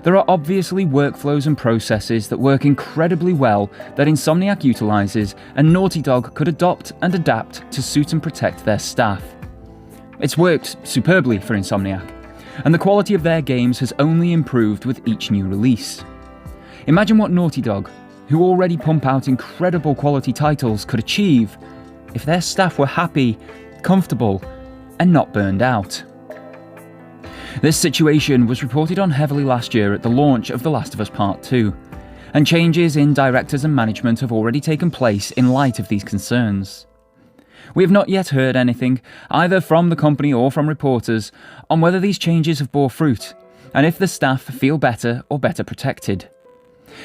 There are obviously workflows and processes that work incredibly well that Insomniac utilises, and Naughty Dog could adopt and adapt to suit and protect their staff. It's worked superbly for Insomniac, and the quality of their games has only improved with each new release. Imagine what Naughty Dog, who already pump out incredible quality titles, could achieve if their staff were happy, comfortable, and not burned out. This situation was reported on heavily last year at the launch of The Last of Us Part 2, and changes in directors and management have already taken place in light of these concerns. We have not yet heard anything, either from the company or from reporters, on whether these changes have bore fruit, and if the staff feel better or better protected.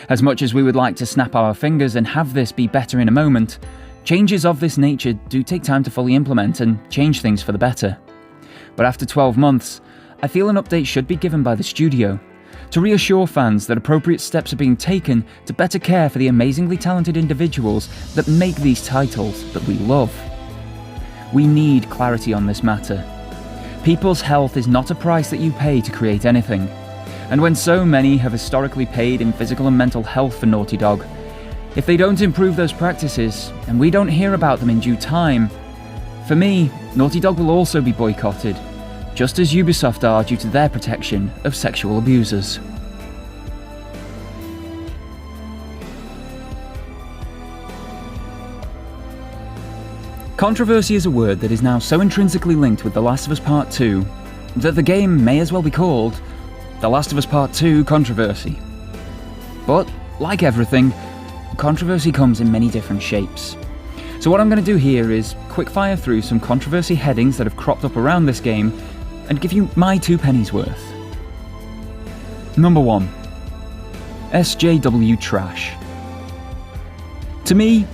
As much as we would like to snap our fingers and have this be better in a moment, changes of this nature do take time to fully implement and change things for the better. But after 12 months, I feel an update should be given by the studio, to reassure fans that appropriate steps are being taken to better care for the amazingly talented individuals that make these titles that we love. We need clarity on this matter. People's health is not a price that you pay to create anything, and when so many have historically paid in physical and mental health for Naughty Dog, if they don't improve those practices, and we don't hear about them in due time, for me, Naughty Dog will also be boycotted, just as Ubisoft are due to their protection of sexual abusers. Controversy is a word that is now so intrinsically linked with The Last of Us Part 2 that the game may as well be called The Last of Us Part 2 Controversy. But, like everything, controversy comes in many different shapes. So what I'm going to do here is quickfire through some controversy headings that have cropped up around this game and give you my 2 pennies worth. Number 1. SJW Trash. To me,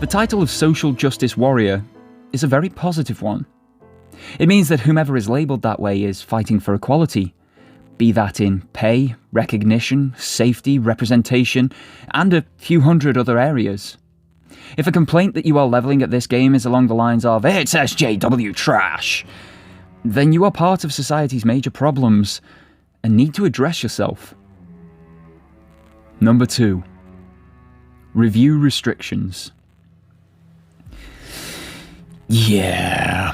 the title of Social Justice Warrior is a very positive one. It means that whomever is labelled that way is fighting for equality, be that in pay, recognition, safety, representation, and a few hundred other areas. If a complaint that you are levelling at this game is along the lines of, "It's SJW trash," then you are part of society's major problems and need to address yourself. Number 2. Review restrictions. Yeah,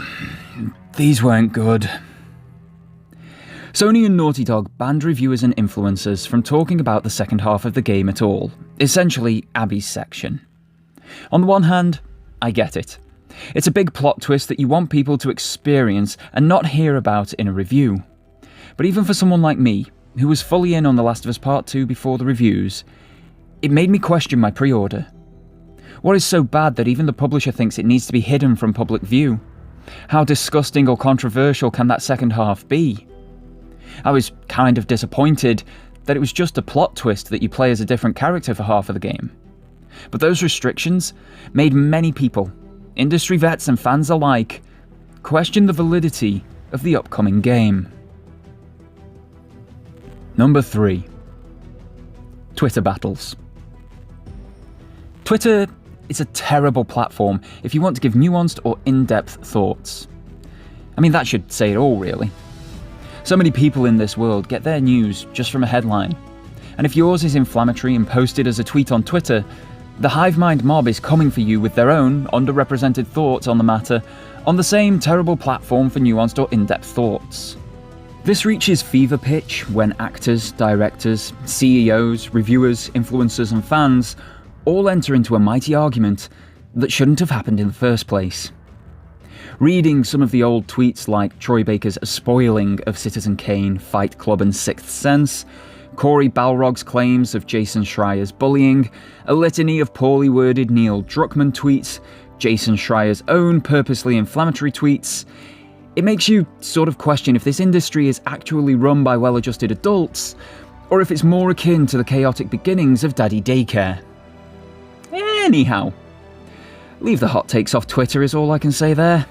these weren't good. Sony and Naughty Dog banned reviewers and influencers from talking about the second half of the game at all, essentially Abby's section. On the one hand, I get it. It's a big plot twist that you want people to experience and not hear about in a review. But even for someone like me, who was fully in on The Last of Us Part 2 before the reviews, it made me question my pre-order. What is so bad that even the publisher thinks it needs to be hidden from public view? How disgusting or controversial can that second half be? I was kind of disappointed that it was just a plot twist that you play as a different character for half of the game. But those restrictions made many people, industry vets and fans alike, question the validity of the upcoming game. Number 3. Twitter battles. Twitter is a terrible platform if you want to give nuanced or in-depth thoughts. I mean, that should say it all, really. So many people in this world get their news just from a headline. And if yours is inflammatory and posted as a tweet on Twitter, the hive mind mob is coming for you with their own underrepresented thoughts on the matter on the same terrible platform for nuanced or in-depth thoughts. This reaches fever pitch when actors, directors, CEOs, reviewers, influencers and fans all enter into a mighty argument that shouldn't have happened in the first place. Reading some of the old tweets like Troy Baker's spoiling of Citizen Kane, Fight Club and Sixth Sense, Corey Balrog's claims of Jason Schreier's bullying, a litany of poorly worded Neil Druckmann tweets, Jason Schreier's own purposely inflammatory tweets, it makes you sort of question if this industry is actually run by well-adjusted adults, or if it's more akin to the chaotic beginnings of Daddy Daycare. Anyhow, leave the hot takes off Twitter is all I can say there.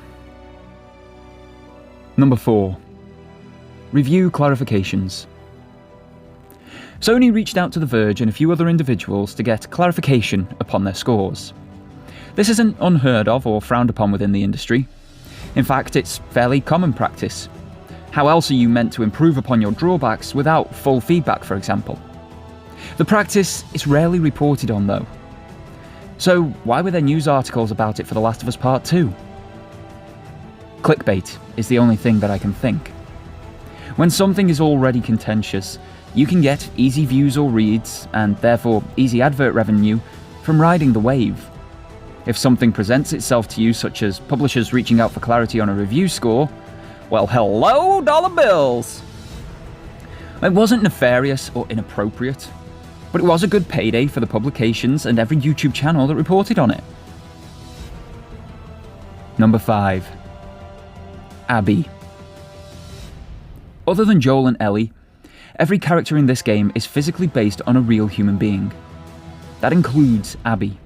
Number 4. Review clarifications. Sony reached out to The Verge and a few other individuals to get clarification upon their scores. This isn't unheard of or frowned upon within the industry. In fact, it's fairly common practice. How else are you meant to improve upon your drawbacks without full feedback, for example? The practice is rarely reported on, though. So why were there news articles about it for The Last of Us Part 2? Clickbait is the only thing that I can think. When something is already contentious, you can get easy views or reads, and therefore easy advert revenue, from riding the wave. If something presents itself to you, such as publishers reaching out for clarity on a review score, well, hello, dollar bills! It wasn't nefarious or inappropriate, but it was a good payday for the publications and every YouTube channel that reported on it. Number 5. Abby. Other than Joel and Ellie, every character in this game is physically based on a real human being. That includes Abby.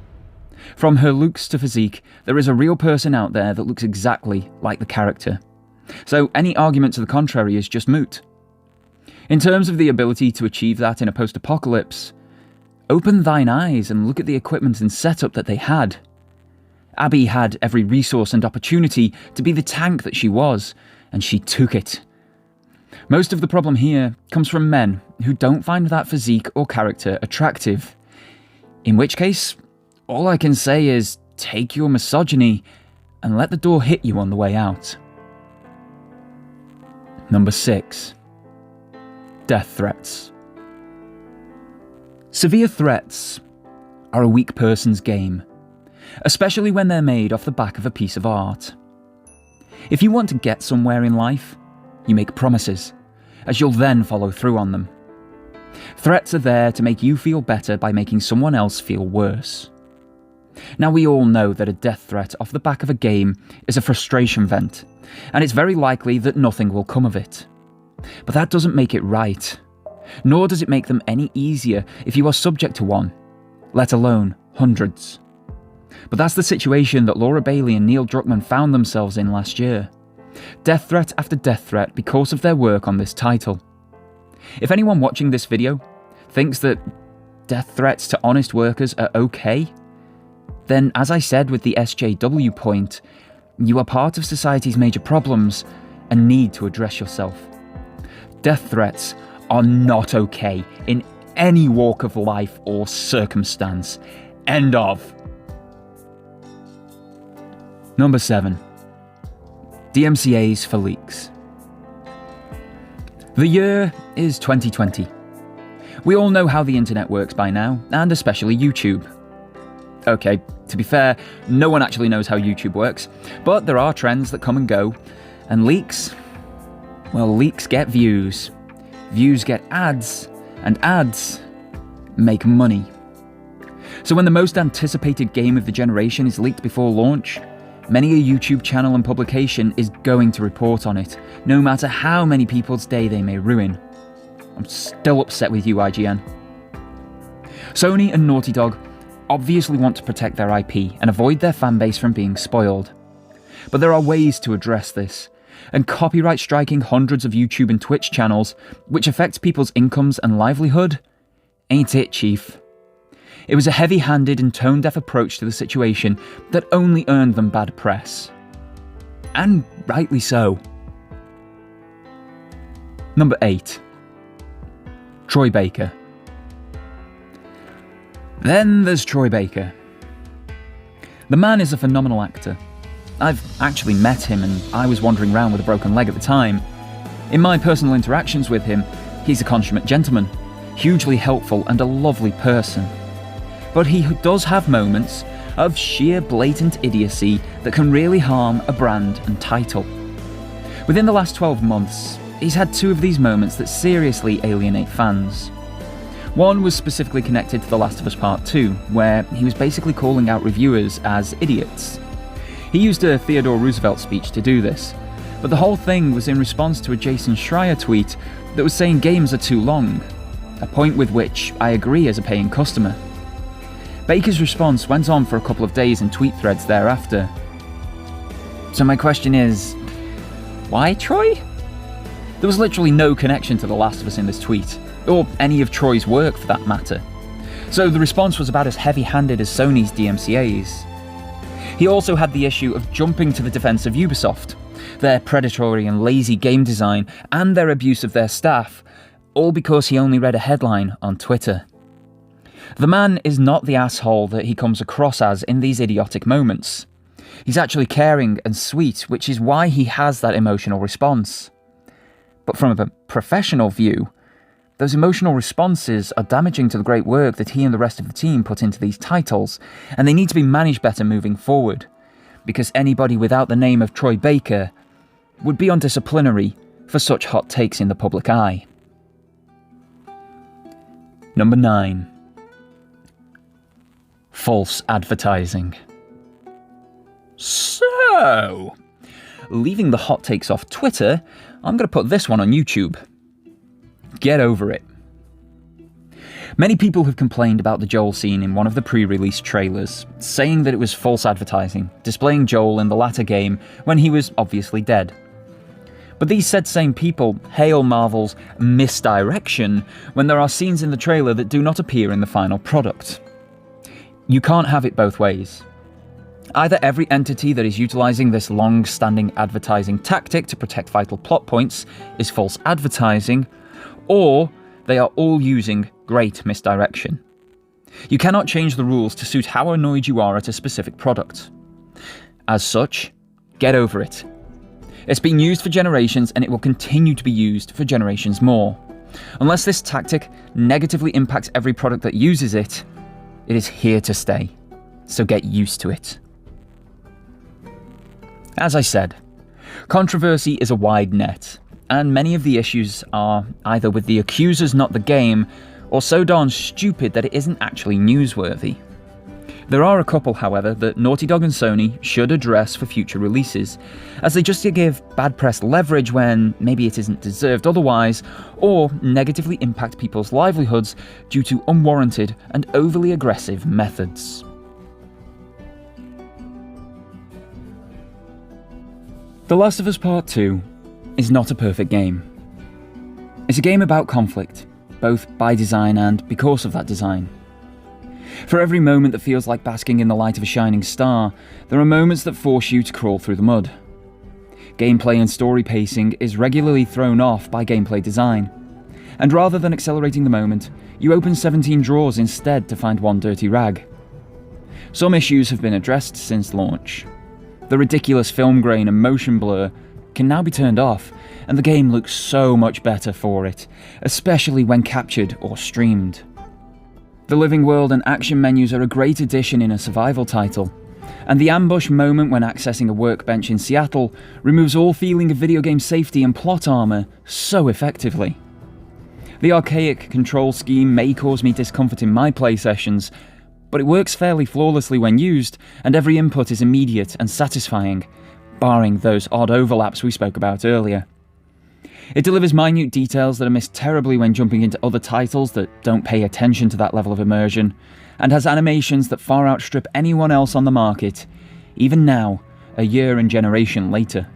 From her looks to physique, there is a real person out there that looks exactly like the character. So any argument to the contrary is just moot. In terms of the ability to achieve that in a post-apocalypse, open thine eyes and look at the equipment and setup that they had. Abby had every resource and opportunity to be the tank that she was, and she took it. Most of the problem here comes from men who don't find that physique or character attractive. In which case, all I can say is take your misogyny and let the door hit you on the way out. Number 6. Death threats. Severe threats are a weak person's game, especially when they're made off the back of a piece of art. If you want to get somewhere in life, you make promises, as you'll then follow through on them. Threats are there to make you feel better by making someone else feel worse. Now, we all know that a death threat off the back of a game is a frustration vent, and it's very likely that nothing will come of it. But that doesn't make it right, nor does it make them any easier if you are subject to one, let alone hundreds. But that's the situation that Laura Bailey and Neil Druckmann found themselves in last year. Death threat after death threat because of their work on this title. If anyone watching this video thinks that death threats to honest workers are okay, then as I said with the SJW point, you are part of society's major problems and need to address yourself. Death threats are not okay in any walk of life or circumstance. End of. Number 7. DMCAs for leaks. The year is 2020. We all know how the internet works by now, and especially YouTube. Okay, to be fair, no one actually knows how YouTube works, but there are trends that come and go, and leaks, well, leaks get views. Views get ads, and ads make money. So when the most anticipated game of the generation is leaked before launch, many a YouTube channel and publication is going to report on it, no matter how many people's day they may ruin. I'm still upset with you, IGN. Sony and Naughty Dog obviously want to protect their IP and avoid their fanbase from being spoiled. But there are ways to address this, and copyright striking hundreds of YouTube and Twitch channels, which affects people's incomes and livelihood, ain't it, Chief? It was a heavy-handed and tone-deaf approach to the situation that only earned them bad press. And rightly so. Number 8. Troy Baker. Then there's Troy Baker. The man is a phenomenal actor. I've actually met him and I was wandering around with a broken leg at the time. In my personal interactions with him, he's a consummate gentleman, hugely helpful and a lovely person. But he does have moments of sheer blatant idiocy that can really harm a brand and title. Within the last 12 months, he's had 2 of these moments that seriously alienate fans. One was specifically connected to The Last of Us Part 2, where he was basically calling out reviewers as idiots. He used a Theodore Roosevelt speech to do this, but the whole thing was in response to a Jason Schreier tweet that was saying games are too long, a point with which I agree as a paying customer. Baker's response went on for a couple of days in tweet threads thereafter. So my question is, why Troy? There was literally no connection to The Last of Us in this tweet, or any of Troy's work for that matter. So the response was about as heavy-handed as Sony's DMCA's. He also had the issue of jumping to the defense of Ubisoft, their predatory and lazy game design, and their abuse of their staff, all because he only read a headline on Twitter. The man is not the asshole that he comes across as in these idiotic moments. He's actually caring and sweet, which is why he has that emotional response. But from a professional view, those emotional responses are damaging to the great work that he and the rest of the team put into these titles, and they need to be managed better moving forward, because anybody without the name of Troy Baker would be on disciplinary for such hot takes in the public eye. Number 9. False advertising. So, leaving the hot takes off Twitter, I'm going to put this one on YouTube. Get over it. Many people have complained about the Joel scene in one of the pre-release trailers, saying that it was false advertising, displaying Joel in the latter game when he was obviously dead. But these said same people hail Marvel's misdirection when there are scenes in the trailer that do not appear in the final product. You can't have it both ways. Either every entity that is utilising this long-standing advertising tactic to protect vital plot points is false advertising, or they are all using great misdirection. You cannot change the rules to suit how annoyed you are at a specific product. As such, get over it. It's been used for generations and it will continue to be used for generations more. Unless this tactic negatively impacts every product that uses it, it is here to stay. So get used to it. As I said, controversy is a wide net, and many of the issues are either with the accusers not the game, or so darn stupid that it isn't actually newsworthy. There are a couple, however, that Naughty Dog and Sony should address for future releases, as they just give bad press leverage when maybe it isn't deserved otherwise, or negatively impact people's livelihoods due to unwarranted and overly aggressive methods. The Last of Us Part 2 is not a perfect game. It's a game about conflict, both by design and because of that design. For every moment that feels like basking in the light of a shining star, there are moments that force you to crawl through the mud. Gameplay and story pacing is regularly thrown off by gameplay design, and rather than accelerating the moment, you open 17 drawers instead to find one dirty rag. Some issues have been addressed since launch. The ridiculous film grain and motion blur can now be turned off, and the game looks so much better for it, especially when captured or streamed. The living world and action menus are a great addition in a survival title, and the ambush moment when accessing a workbench in Seattle removes all feeling of video game safety and plot armor so effectively. The archaic control scheme may cause me discomfort in my play sessions, but it works fairly flawlessly when used, and every input is immediate and satisfying, barring those odd overlaps we spoke about earlier. It delivers minute details that are missed terribly when jumping into other titles that don't pay attention to that level of immersion, and has animations that far outstrip anyone else on the market, even now, a year and generation later.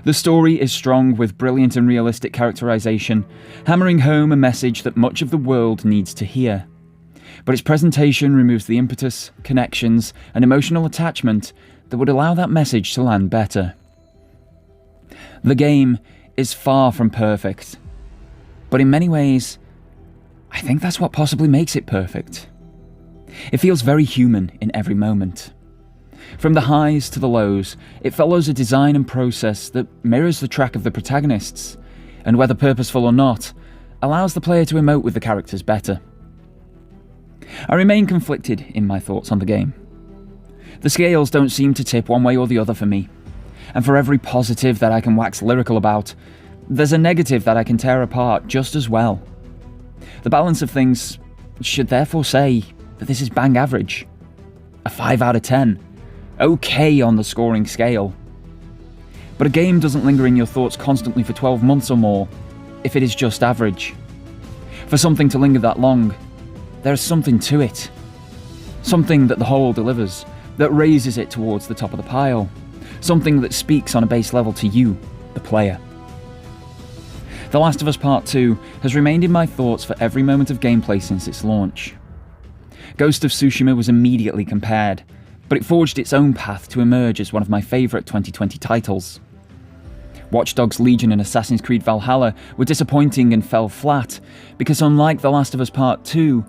The story is strong with brilliant and realistic characterization, hammering home a message that much of the world needs to hear. But its presentation removes the impetus, connections, and emotional attachment that would allow that message to land better. The game is far from perfect, but in many ways, I think that's what possibly makes it perfect. It feels very human in every moment. From the highs to the lows, it follows a design and process that mirrors the track of the protagonists, and whether purposeful or not, allows the player to emote with the characters better. I remain conflicted in my thoughts on the game. The scales don't seem to tip one way or the other for me, and for every positive that I can wax lyrical about, there's a negative that I can tear apart just as well. The balance of things should therefore say that this is bang average. A 5 out of 10. Okay on the scoring scale. But a game doesn't linger in your thoughts constantly for 12 months or more if it is just average. For something to linger that long, there is something to it. Something that the whole delivers, that raises it towards the top of the pile. Something that speaks on a base level to you, the player. The Last of Us Part 2 has remained in my thoughts for every moment of gameplay since its launch. Ghost of Tsushima was immediately compared, but it forged its own path to emerge as one of my favourite 2020 titles. Watch Dogs Legion and Assassin's Creed Valhalla were disappointing and fell flat, because unlike The Last of Us Part 2,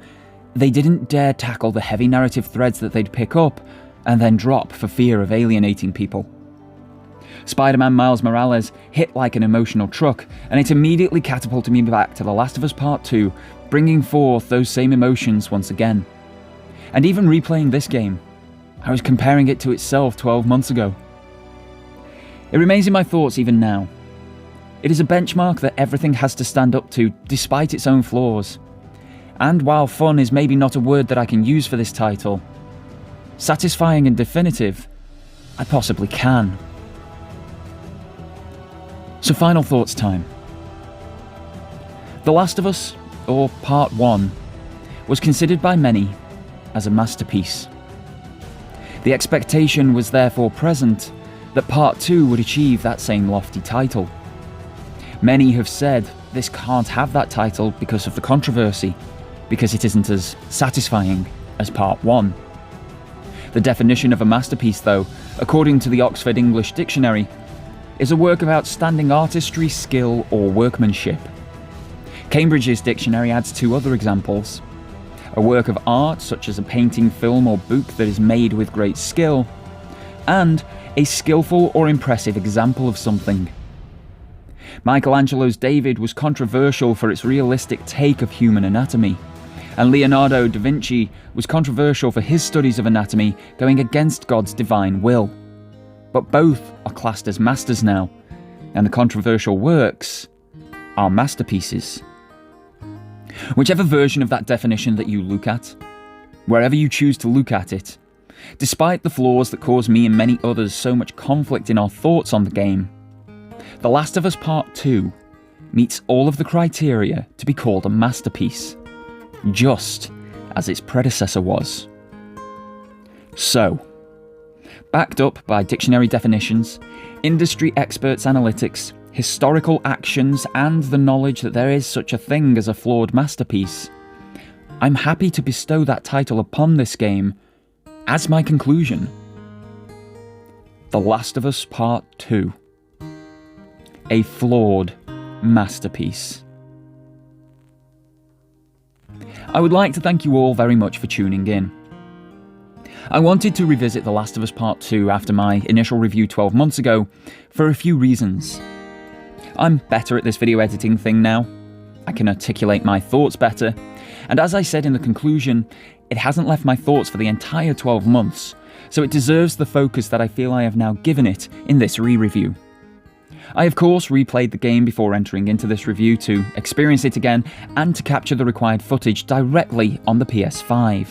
they didn't dare tackle the heavy narrative threads that they'd pick up and then drop for fear of alienating people. Spider-Man Miles Morales hit like an emotional truck, and it immediately catapulted me back to The Last of Us Part 2, bringing forth those same emotions once again. And even replaying this game, I was comparing it to itself 12 months ago. It remains in my thoughts even now. It is a benchmark that everything has to stand up to, despite its own flaws. And while fun is maybe not a word that I can use for this title, satisfying and definitive, I possibly can. So final thoughts time. The Last of Us, or Part 1, was considered by many as a masterpiece. The expectation was therefore present that Part 2 would achieve that same lofty title. Many have said this can't have that title because of the controversy, because it isn't as satisfying as Part 1. The definition of a masterpiece, though, according to the Oxford English Dictionary, is a work of outstanding artistry, skill, or workmanship. Cambridge's dictionary adds 2 other examples: a work of art, such as a painting, film, or book that is made with great skill, and a skillful or impressive example of something. Michelangelo's David was controversial for its realistic take of human anatomy, and Leonardo da Vinci was controversial for his studies of anatomy going against God's divine will. But both are classed as masters now, and the controversial works are masterpieces. Whichever version of that definition that you look at, wherever you choose to look at it, despite the flaws that cause me and many others so much conflict in our thoughts on the game, The Last of Us Part 2 meets all of the criteria to be called a masterpiece, just as its predecessor was. So, backed up by dictionary definitions, industry experts' analytics, historical actions, and the knowledge that there is such a thing as a flawed masterpiece, I'm happy to bestow that title upon this game as my conclusion. The Last of Us Part 2. A flawed masterpiece. I would like to thank you all very much for tuning in. I wanted to revisit The Last of Us Part 2 after my initial review 12 months ago for a few reasons. I'm better at this video editing thing now. I can articulate my thoughts better, and as I said in the conclusion, it hasn't left my thoughts for the entire 12 months, so it deserves the focus that I feel I have now given it in this re-review. I of course replayed the game before entering into this review to experience it again and to capture the required footage directly on the PS5.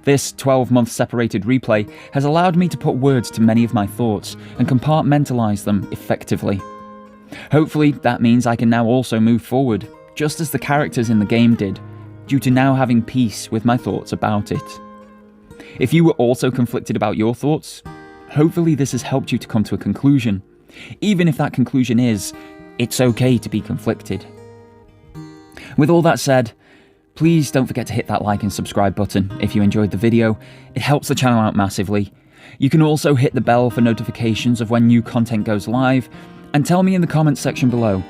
This 12-month separated replay has allowed me to put words to many of my thoughts and compartmentalise them effectively. Hopefully that means I can now also move forward, just as the characters in the game did, due to now having peace with my thoughts about it. If you were also conflicted about your thoughts, hopefully this has helped you to come to a conclusion, even if that conclusion is, it's okay to be conflicted. With all that said, please don't forget to hit that like and subscribe button if you enjoyed the video. It helps the channel out massively. You can also hit the bell for notifications of when new content goes live, and tell me in the comments section below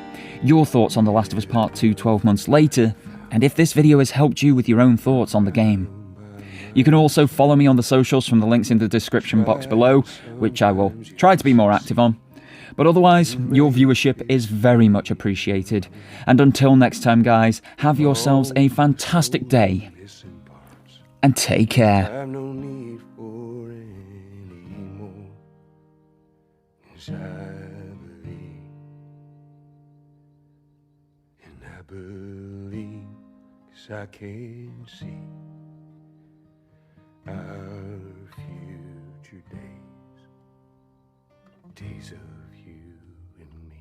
your thoughts on The Last of Us Part 2 12 months later, and if this video has helped you with your own thoughts on the game. You can also follow me on the socials from the links in the description box below, which I will try to be more active on. But otherwise, your viewership is very much appreciated. And until next time, guys, have yourselves a fantastic day. And take care. I have no need for any more. 'Cause I believe, 'cause I can see our future days, days of you and me.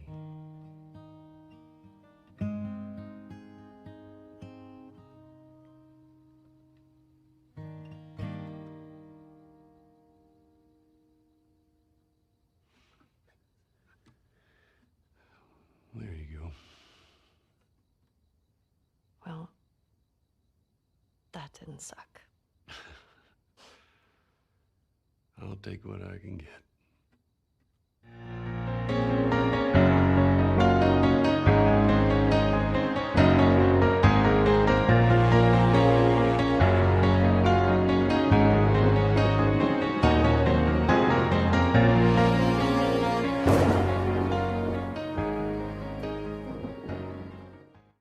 There you go. Well, that didn't suck. I'll take what I can get.